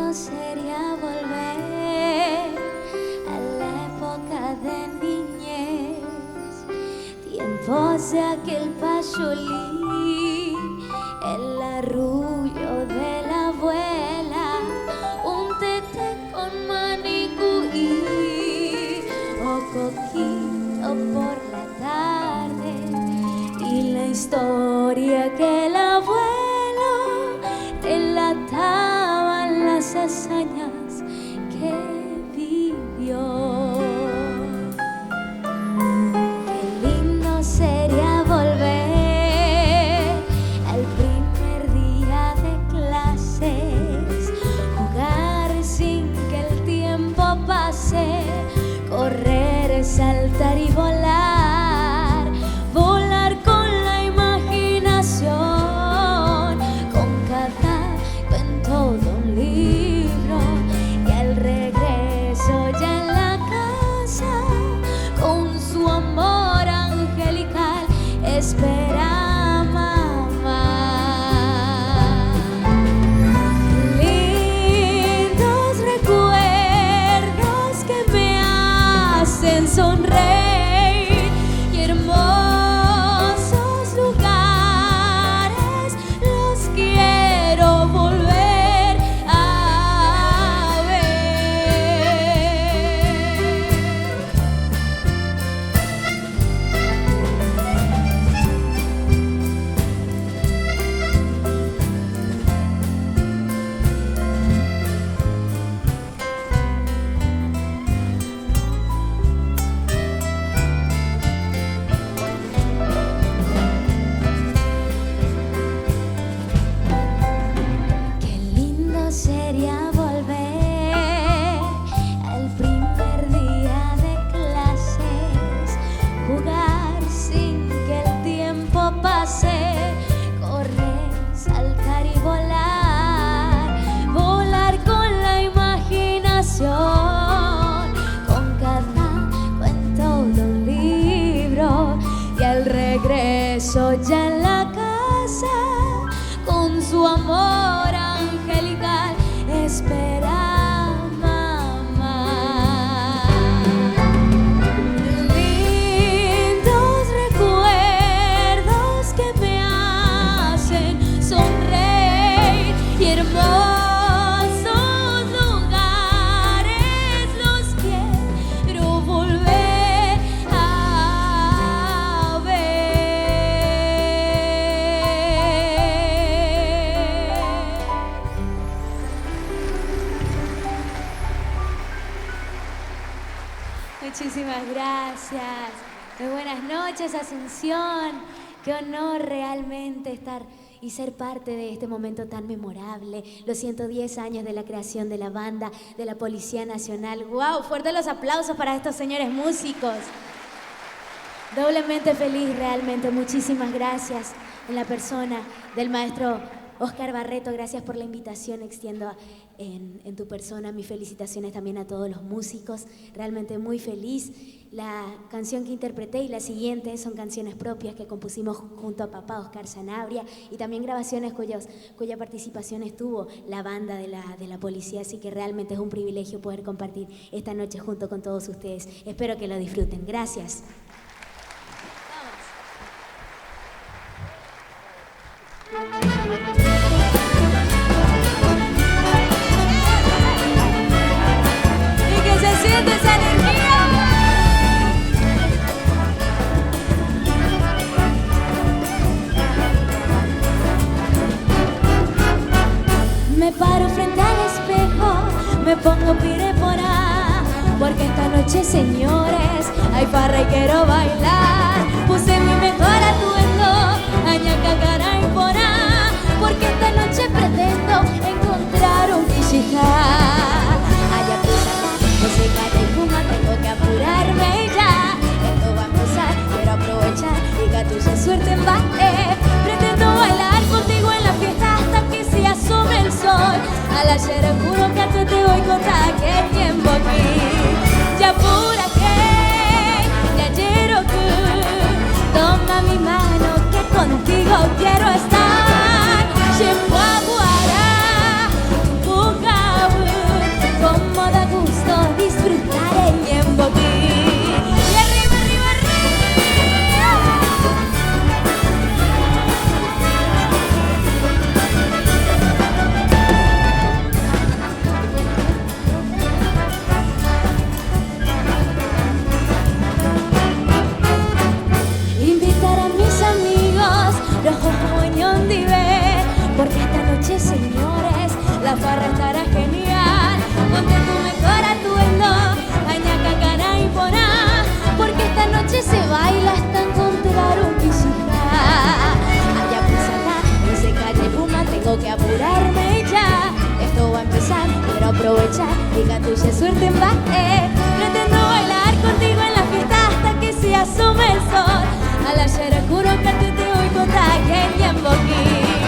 Sería volver a la época de niñez, tiempos de aquel pacholí, el arrullo de la abuela, un tete con manicuí o coquito por la tarde, y la historia que el abuelo relataba, las hazañas que vivió. Qué lindo sería volver al primer día de clases, jugar sin que el tiempo pase, correr, saltar y volar, volar con la imaginación, con cada cuento de un libro, y al regreso ya en la casa, con su amor angelical, espera mamá. Lindos recuerdos que me hacen sonreír, y hermosos lugares los quiero volver a ver. Qué lindo sería volver al primer día de clases, jugar sin que el tiempo pase, correr, saltar y volar, volar con la imaginación, con cada cuento de un libro, y al regreso ya en la casa, con su amor angelical, espera mamá. Lindos recuerdos que me hacen sonreír, y hermosos lugares los quiero volver a ver. Muchísimas gracias. Muy buenas noches, Asunción. Qué honor realmente estar y ser parte de este momento tan memorable. Los 110 años de la creación de la banda de la Policía Nacional. ¡Wow! Fuertes los aplausos para estos señores músicos. Doblemente feliz realmente. Muchísimas gracias en la persona del maestro Oscar Barreto. Gracias por la invitación. Extiendo en tu persona mis felicitaciones también a todos los músicos. Realmente muy feliz. La canción que interpreté y la siguiente son canciones propias que compusimos junto a papá Oscar Sanabria, y también grabaciones cuya participación estuvo la banda de la policía. Así que realmente es un privilegio poder compartir esta noche junto con todos ustedes. Espero que lo disfruten. Gracias. Y que se siente esa energía. Me paro frente al espejo, me pongo pirepora, porque esta noche, señores, hay farra y quiero bailar. Puse mi mejor atuendo, añaca, cara y porá, porque tengo que apurarme ya. Esto va a empezar, quiero aprovechar y catulle suerte en baje. Pretendo bailar contigo en la fiesta hasta que se asome el sol. Al ayer juro que te voy con taque y en boquín.